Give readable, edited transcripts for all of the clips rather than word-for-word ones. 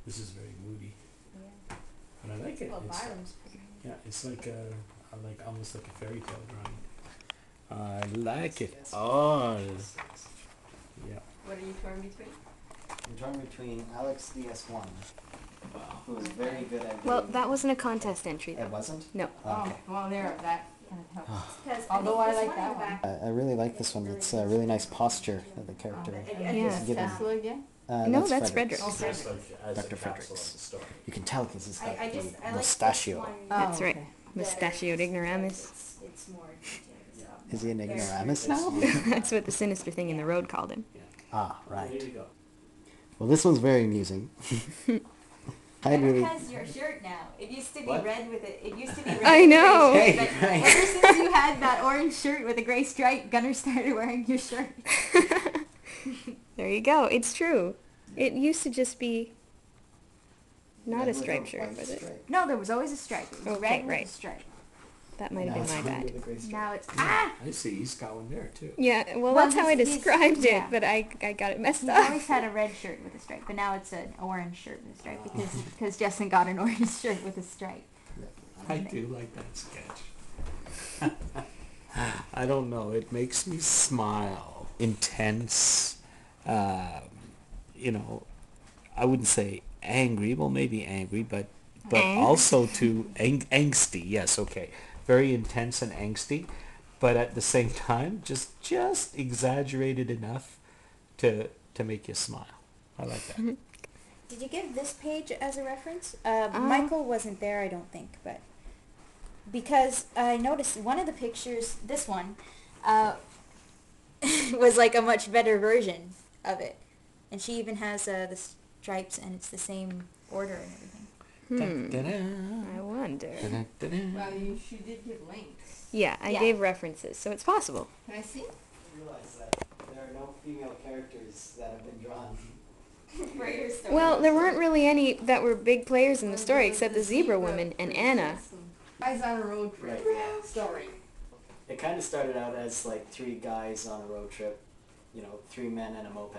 This is very moody. Yeah. But I like it. Well, It's, Byram's pretty. yeah, it's like almost like a fairy tale drawing. I like it. Oh, yeah. What are you torn between? I'm torn between Alex DS1, who was very good at Well, doing- that wasn't a contest entry, It though. wasn't? No. Okay. Oh, well, there, that kind of helps. Because Although I like that one. I really like this one. It's a really nice posture of the character. Yeah. Given- Tesla again? No, that's Fredericks. Oh, It's like as Dr. a capsule Fredericks. of the story. You can tell because he's got I the like mustachio. That's Oh, right. okay. Mustachioed ignoramus. It's more detailed. Is he an ignoramus now? That's what the sinister thing in the road called him. Yeah. Ah, There right. you go. Well, this one's very amusing. I Better really... has your shirt now. It used to be What? red with it. It used to be red. I with a know. gray Hey, stripe, but right. ever since you had that orange shirt with a gray stripe, Gunnar started wearing your shirt. There you go. It's true. It used to just be not Red a with striped shirt, white was it? stripe. No, there was always a stripe. It was Okay, red with right. a stripe. That might have Now been my it's red bad. with a gray stripe. Now it's I see. He's got one there too. Yeah, well, Well, that's how I he's- described it, yeah. but I got it messed He up. always had a red shirt with a stripe, but now it's an orange shirt with a stripe because Justin got an orange shirt with a stripe. I do like that sketch. I don't know. It makes me smile. Intense. You know, I wouldn't say angry. Well, maybe angry, but Angst? also too angsty. Yes, okay. Very intense and angsty, but at the same time, just exaggerated enough to make you smile. I like that. Did you give this page as a reference? Michael wasn't there, I don't think, but because I noticed one of the pictures, this one, was like a much better version of it, and she even has the stripes, and it's the same order and everything. I wonder. Well, she did give links. Yeah, I Yeah. gave references, so it's possible. Can I see? I realize that there are no female characters that have been drawn. For your story. Well, there weren't really any that were big players in the story except the zebra woman and Anna. Guys on a road trip. Right. Story. It kind of started out as like 3 guys on a road trip, 3 men and a moped,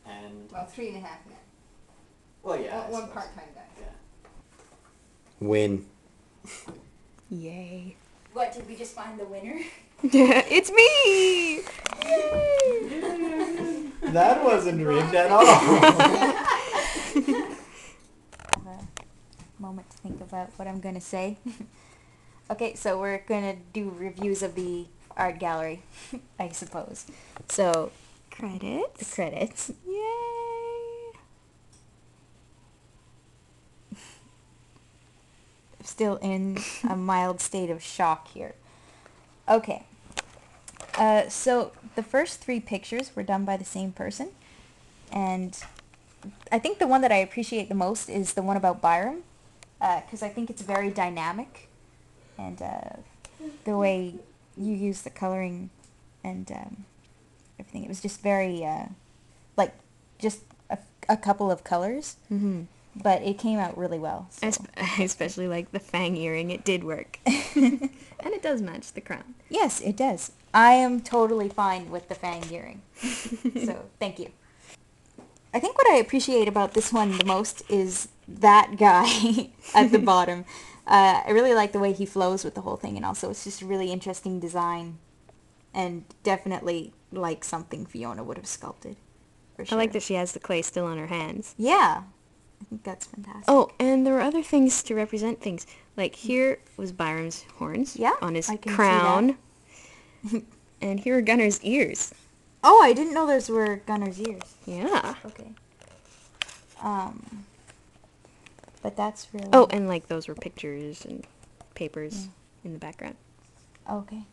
and Well, 3.5 men. well, yeah, I One suppose. part-time guy. Yeah. Win. Yay. What, did we just find the winner? It's me! That wasn't rigged at all. Have a moment to think about what I'm going to say. Okay, so we're going to do reviews of the art gallery, I suppose. So, the Credits. credits. Yay! Still in a mild state of shock here. Okay. So the first 3 pictures were done by the same person, and I think the one that I appreciate the most is the one about Byram, because I think it's very dynamic, and the way you use the coloring and everything, it was just very like just a couple of colors, but it came out really well. So. I especially like the fang earring. It did work. And it does match the crown. Yes, it does. I am totally fine with the fang earring. So, thank you. I think what I appreciate about this one the most is that guy at the bottom. I really like the way he flows with the whole thing, and also it's just a really interesting design, and definitely like something Fiona would have sculpted. For I sure. like that she has the clay still on her hands. Yeah, I think that's fantastic. Oh, and there were other things to represent things. Like here was Byram's horns Yeah, on his I can see crown. And here are Gunnar's ears. Oh, I didn't know those were Gunnar's ears. Yeah. Okay. But that's really... Oh, and like those were pictures and papers in the background. Okay.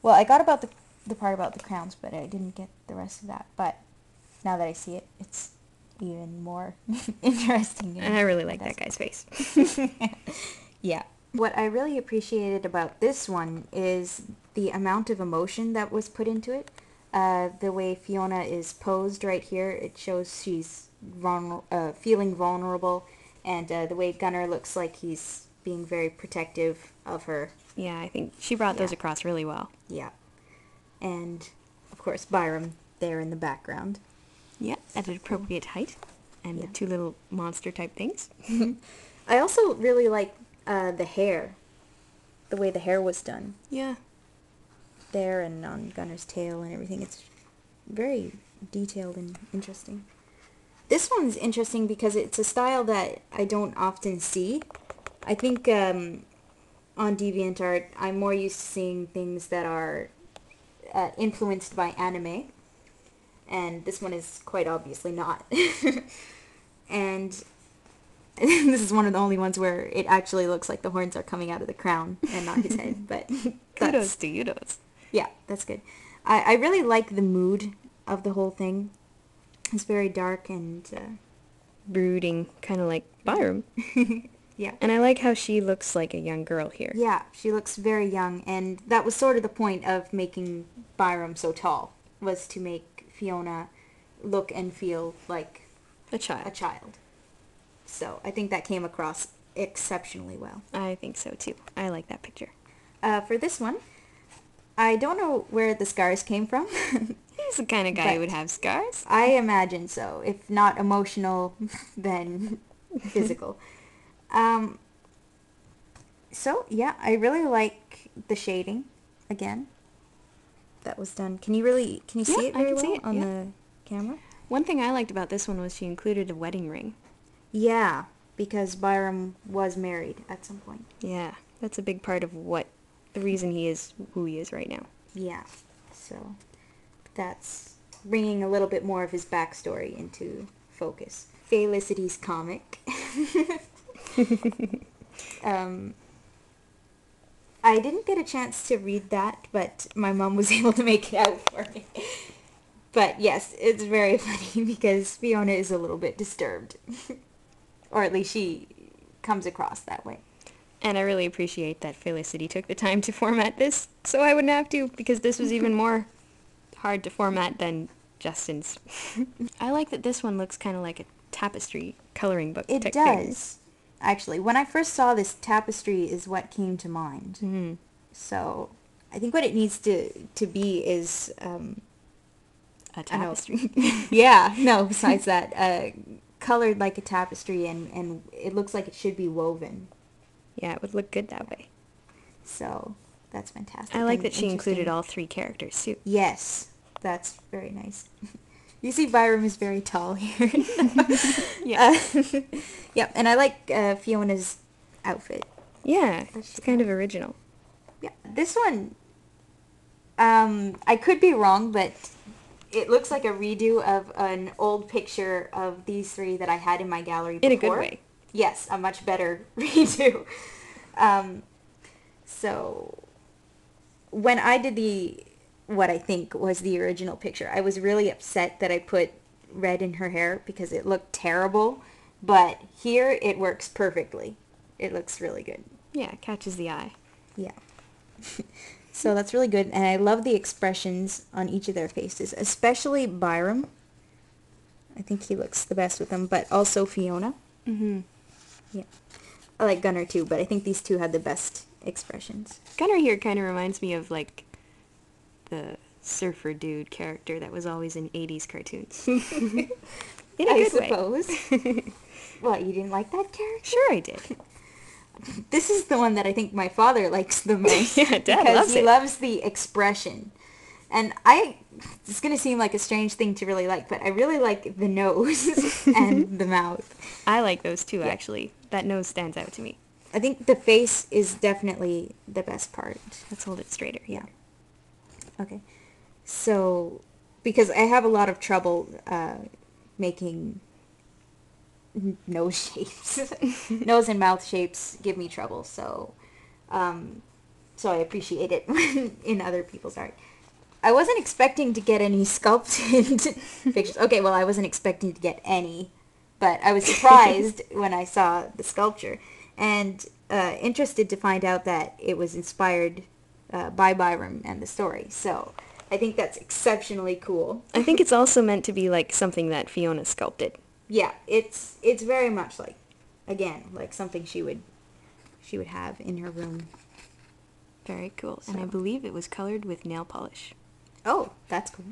Well, I got about the part about the crowns, but I didn't get the rest of that. But now that I see it, it's even more interesting. And I really like that guy's face. Yeah. What I really appreciated about this one is the amount of emotion that was put into it. The way Fiona is posed right here, it shows she's feeling vulnerable, and the way Gunnar looks like he's being very protective of her. Yeah, I think she brought those Yeah. across really well. Yeah. And, of course, Byram there in the background. Yeah, at an appropriate height. and Yeah. the two little monster type things. I also really like the hair. The way the hair was done. Yeah. There and on Gunner's tail and everything. It's very detailed and interesting. This one's interesting because it's a style that I don't often see. I think on DeviantArt, I'm more used to seeing things that are influenced by anime. And this one is quite obviously not. And this is one of the only ones where it actually looks like the horns are coming out of the crown and not his head. But Kudos to you, those. yeah, that's good. I really like the mood of the whole thing. It's very dark and Brooding, kind of like Byram. yeah. And I like how she looks like a young girl here. Yeah, she looks very young, and that was sort of the point of making Byram so tall, was to make Fiona look and feel like A child. a child. So I think that came across exceptionally well. I think so too. I like that picture. For this one, I don't know where the scars came from. He's the kind of guy But- who would have scars. I imagine so. If not emotional, then physical. So, yeah, I really like the shading, again. That was done. Can you see Yeah, it I very can well see it, on yeah. the camera? One thing I liked about this one was she included a wedding ring. Yeah, because Byram was married at some point. Yeah, that's a big part of the reason he is who he is right now. Yeah, so that's bringing a little bit more of his backstory into focus. Felicity's comic. I didn't get a chance to read that, but my mom was able to make it out for me. But yes, it's very funny because Fiona is a little bit disturbed. Or at least she comes across that way. And I really appreciate that Felicity took the time to format this, so I wouldn't have to, because this was even more hard to format than Justin's. I like that this one looks kind of like a tapestry coloring book It type does. Actually, when I first saw this, tapestry is what came to mind. thing. So I think what it needs to be is A I know. tapestry. yeah, no, besides that, colored like a tapestry, and it looks like it should be woven. Yeah, it would look good that way. So that's fantastic. I like and that she included interesting. all three characters too. Yes, that's very nice. You see, Byram is very tall here. Yeah. Yep, and I like Fiona's outfit. Yeah, That's it's kind of original. Yeah, this one, I could be wrong, but it looks like a redo of an old picture of these three that I had in my gallery before. In a good way. Yes, a much better redo. So when I did what I think was the original picture, I was really upset that I put red in her hair because it looked terrible. But here it works perfectly. It looks really good. Yeah, it catches the eye. Yeah. So that's really good. And I love the expressions on each of their faces, especially Byram. I think he looks the best with them, but also Fiona. Mm-hmm. Yeah. I like Gunner too, but I think these two had the best expressions. Gunner here kind of reminds me of like the surfer dude character that was always in 80s cartoons. In a I good way. suppose. What, you didn't like that character? Sure I did. This is the one that I think my father likes the most. Yeah, Dad because loves he it. loves the expression. And it's going to seem like a strange thing to really like, but I really like the nose and the mouth. I like those too, Yeah. actually. That nose stands out to me. I think the face is definitely the best part. Let's hold it straighter. Yeah. Okay. So, because I have a lot of trouble making nose shapes. Nose and mouth shapes give me trouble, so I appreciate it in other people's art. I wasn't expecting to get any sculpted pictures. Okay, well, I wasn't expecting to get any, but I was surprised when I saw the sculpture, and interested to find out that it was inspired by Byram and the story. So I think that's exceptionally cool. I think it's also meant to be like something that Fiona sculpted. Yeah, it's very much like, again, like something she would have in her room. Very cool. And I So. believe it was colored with nail polish. Oh, that's cool.